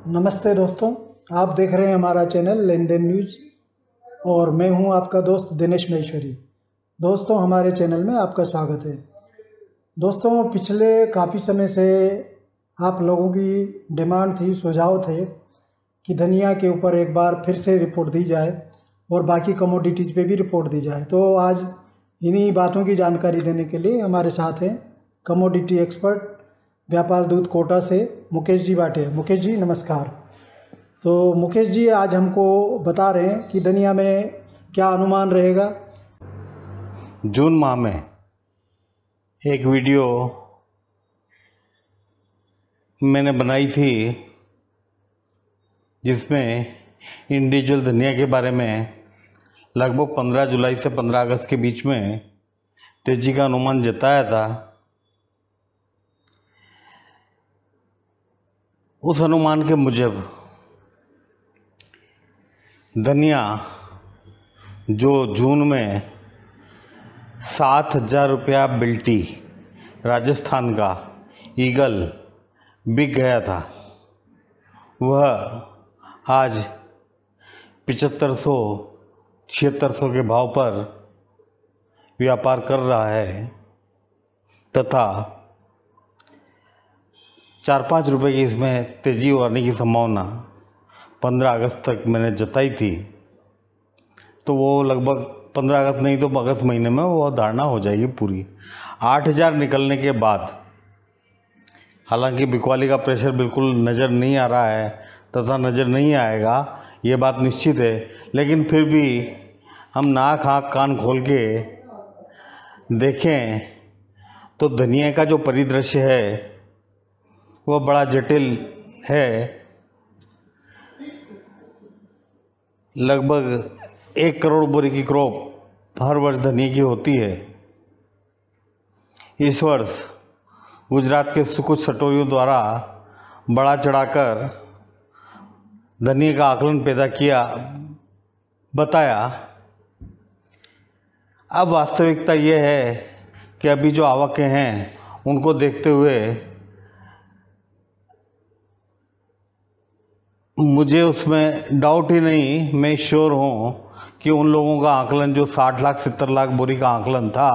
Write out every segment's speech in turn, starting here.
नमस्ते दोस्तों, आप देख रहे हैं हमारा चैनल लेन देन न्यूज़ और मैं हूं आपका दोस्त दिनेश महेश्वरी। दोस्तों, हमारे चैनल में आपका स्वागत है। दोस्तों, पिछले काफ़ी समय से आप लोगों की डिमांड थी, सुझाव थे कि धनिया के ऊपर एक बार फिर से रिपोर्ट दी जाए और बाकी कमोडिटीज़ पे भी रिपोर्ट दी जाए। तो आज इन्हीं बातों की जानकारी देने के लिए हमारे साथ हैं कमोडिटी एक्सपर्ट व्यापार दूत कोटा से मुकेश जी बाटे। मुकेश जी नमस्कार। तो मुकेश जी आज हमको बता रहे हैं कि धनिया में क्या अनुमान रहेगा। जून माह में एक वीडियो मैंने बनाई थी जिसमें इंडिविजुअल धनिया के बारे में लगभग 15 जुलाई से 15 अगस्त के बीच में तेजी का अनुमान जताया था। उस अनुमान के मुजब धनिया जो जून में 7,000 रुपया बिल्टी राजस्थान का ईगल बिक गया था, वह आज 7500-7600 के भाव पर व्यापार कर रहा है तथा 4-5 रुपये की इसमें तेज़ी आने की संभावना 15 अगस्त तक मैंने जताई थी। तो वो लगभग 15 अगस्त नहीं तो अगस्त महीने में वो धारणा हो जाएगी पूरी। 8,000 निकलने के बाद, हालांकि बिकवाली का प्रेशर बिल्कुल नज़र नहीं आ रहा है तथा नज़र नहीं आएगा, ये बात निश्चित है, लेकिन फिर भी हम नाक आँख कान खोल के देखें तो धनिया का जो परिदृश्य है वह बड़ा जटिल है। लगभग 1 करोड़ बोरी की क्रॉप हर वर्ष धनिया की होती है। इस वर्ष गुजरात के कुछ सटोरियों द्वारा बढ़ा चढ़ाकर धनिया का आकलन पैदा किया, बताया। अब वास्तविकता ये है कि अभी जो आवकें हैं उनको देखते हुए मुझे उसमें डाउट ही नहीं, मैं श्योर हूँ कि उन लोगों का आकलन जो 60 लाख 70 लाख बोरी का आकलन था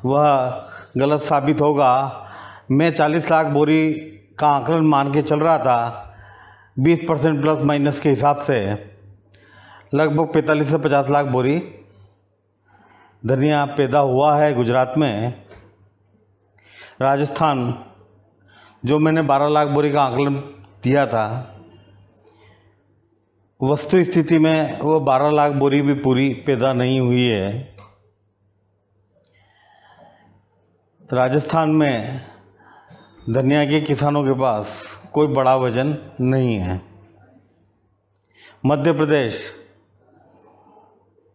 वह गलत साबित होगा। मैं 40 लाख बोरी का आकलन मान के चल रहा था। 20% प्लस माइनस के हिसाब से लगभग 45 से 50 लाख बोरी धनिया पैदा हुआ है गुजरात में। राजस्थान जो मैंने 12 लाख बोरी का आकलन दिया था, वस्तु स्थिति में वो 12 लाख बोरी भी पूरी पैदा नहीं हुई है। राजस्थान में धनिया के किसानों के पास कोई बड़ा वजन नहीं है। मध्य प्रदेश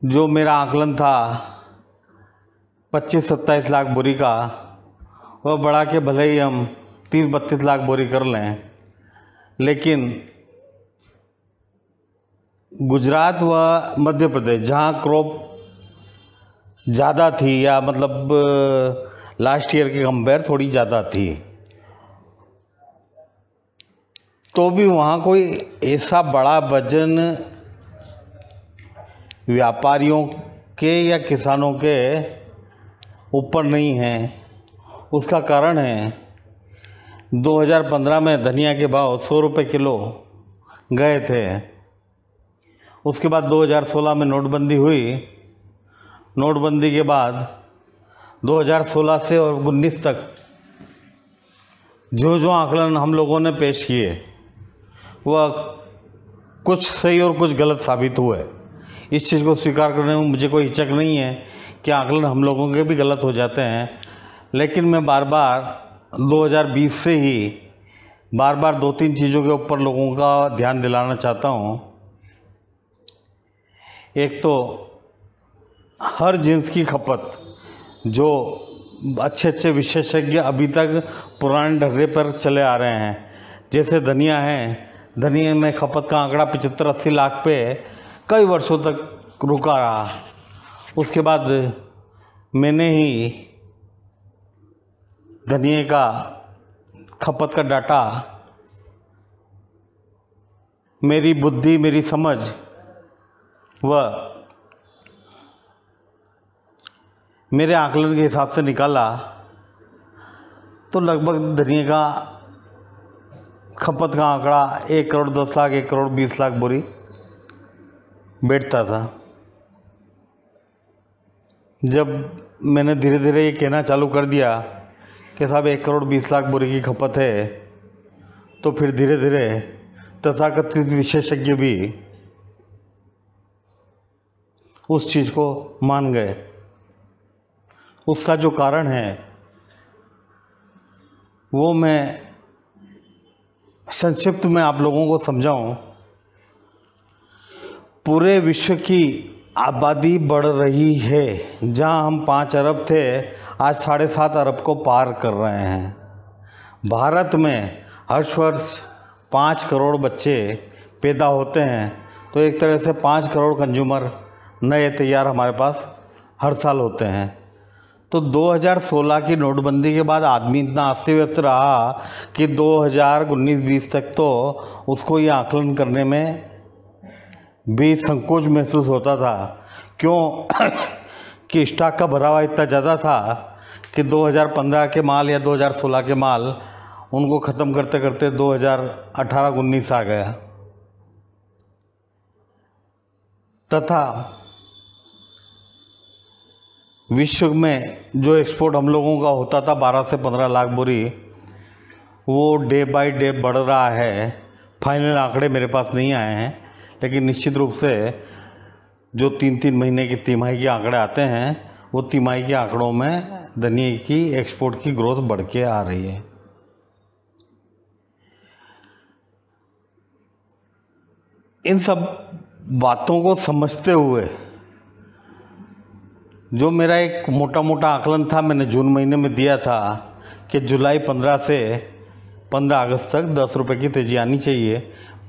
जो मेरा आकलन था 25-27 लाख बोरी का, वह बढ़ा के भले ही हम 30-32 लाख बोरी कर लें, लेकिन गुजरात व मध्य प्रदेश जहाँ क्रॉप ज़्यादा थी, या मतलब लास्ट ईयर के कंपेयर थोड़ी ज़्यादा थी, तो भी वहाँ कोई ऐसा बड़ा वजन व्यापारियों के या किसानों के ऊपर नहीं है। उसका कारण है 2015 में धनिया के भाव 100 रुपये किलो गए थे। उसके बाद 2016 में नोटबंदी हुई। नोटबंदी के बाद 2016 से और 19 तक जो आकलन हम लोगों ने पेश किए वह कुछ सही और कुछ गलत साबित हुए। इस चीज़ को स्वीकार करने में मुझे कोई हिचक नहीं है कि आकलन हम लोगों के भी गलत हो जाते हैं, लेकिन मैं बार बार 2020 से ही बार 2-3 चीज़ों के ऊपर लोगों का ध्यान दिलाना चाहता हूँ। एक तो हर जिन्स की खपत, जो अच्छे विशेषज्ञ अभी तक पुराने ढर्रे पर चले आ रहे हैं, जैसे धनिया है, धनिया में खपत का आंकड़ा 75-80 लाख पे कई वर्षों तक रुका रहा। उसके बाद मैंने ही धनिया का खपत का डाटा मेरी बुद्धि, मेरी समझ व मेरे आकलन के हिसाब से निकाला तो लगभग धनिया का खपत का आंकड़ा 1 करोड़ 10 लाख, 1 करोड़ 20 लाख बोरी बैठता था। जब मैंने धीरे धीरे ये कहना चालू कर दिया कि साहब 1 करोड़ 20 लाख बोरी की खपत है, तो फिर धीरे धीरे तथाकथित विशेषज्ञ भी उस चीज़ को मान गए। उसका जो कारण है वो मैं संक्षिप्त में आप लोगों को समझाऊं। पूरे विश्व की आबादी बढ़ रही है। जहां हम 5 अरब थे, आज 7.5 अरब को पार कर रहे हैं। भारत में हर वर्ष 5 करोड़ बच्चे पैदा होते हैं, तो एक तरह से 5 करोड़ कंज्यूमर नए तैयार हमारे पास हर साल होते हैं। तो 2016 की नोटबंदी के बाद आदमी इतना अस्त व्यस्त रहा कि 2019-20 तक तो उसको ये आकलन करने में भी संकोच महसूस होता था। क्यों? कि स्टॉक का भरावा इतना ज़्यादा था कि 2015 के माल या 2016 के माल उनको ख़त्म करते करते 2018-19 आ गया। तथा विश्व में जो एक्सपोर्ट हम लोगों का होता था 12 से 15 लाख बोरी, वो डे बाय डे बढ़ रहा है। फाइनल आंकड़े मेरे पास नहीं आए हैं, लेकिन निश्चित रूप से जो 3-3 महीने की तिमाही के आंकड़े आते हैं, वो तिमाही के आंकड़ों में धनिया की एक्सपोर्ट की ग्रोथ बढ़ के आ रही है। इन सब बातों को समझते हुए जो मेरा एक मोटा मोटा आकलन था, मैंने जून महीने में दिया था कि जुलाई 15 से 15 अगस्त तक 10 रुपये की तेज़ी आनी चाहिए।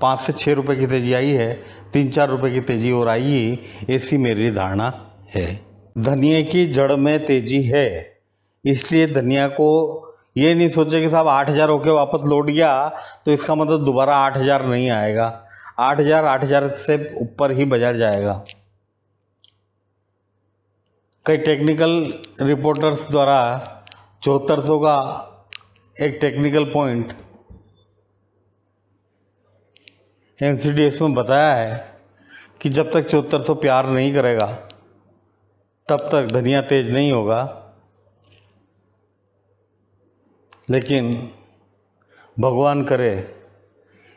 5 से 6 रुपये की तेज़ी आई है, 3-4 रुपये की तेज़ी और आई, ऐसी मेरी धारणा है। धनिया की जड़ में तेज़ी है, इसलिए धनिया को ये नहीं सोचे कि साहब 8,000 होके वापस लौट गया तो इसका मतलब दोबारा 8,000 नहीं आएगा। 8,000 से ऊपर ही बाजार जाएगा। कई टेक्निकल रिपोर्टर्स द्वारा 7400 का एक टेक्निकल पॉइंट NCDS में बताया है कि जब तक 7400 प्यार नहीं करेगा तब तक धनिया तेज नहीं होगा। लेकिन भगवान करे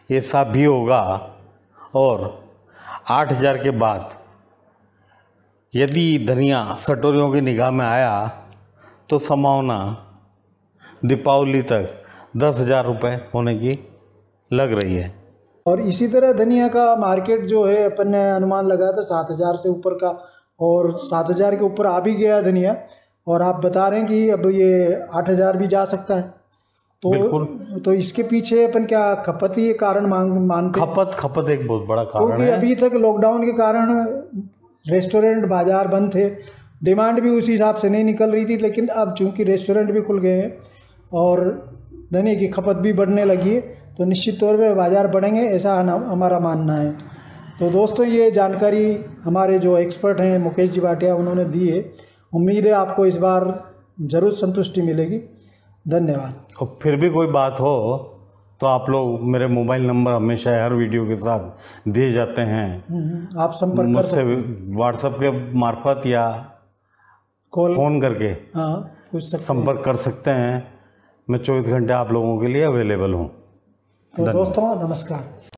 ऐसा भी होगा, और 8,000 के बाद यदि धनिया सटोरियों की निगाह में आया तो संभावना दीपावली तक 10,000 रुपये होने की लग रही है। और इसी तरह धनिया का मार्केट जो है अपन ने अनुमान लगाया था 7,000 से ऊपर का, और 7,000 के ऊपर आ भी गया धनिया, और आप बता रहे हैं कि अब ये 8,000 भी जा सकता है। तो इसके पीछे अपन क्या खपत ही कारण मानते हैं? खपत एक बहुत बड़ा कारण है। अभी तक लॉकडाउन के कारण रेस्टोरेंट बाजार बंद थे, डिमांड भी उसी हिसाब से नहीं निकल रही थी। लेकिन अब चूंकि रेस्टोरेंट भी खुल गए हैं और धनिया की खपत भी बढ़ने लगी है, तो निश्चित तौर पे बाज़ार बढ़ेंगे, ऐसा हमारा मानना है। तो दोस्तों, ये जानकारी हमारे जो एक्सपर्ट हैं मुकेश जी भाटिया, उन्होंने दी है। उम्मीद है आपको इस बार ज़रूर संतुष्टि मिलेगी। धन्यवाद। और फिर भी कोई बात हो तो आप लोग, मेरे मोबाइल नंबर हमेशा हर वीडियो के साथ दिए जाते हैं। आप संपर्क मुझसे व्हाट्सएप के मार्फत या फ़ोन करके संपर्क कर सकते हैं। मैं 24 घंटे आप लोगों के लिए अवेलेबल हूँ। तो दोस्तों, नमस्कार।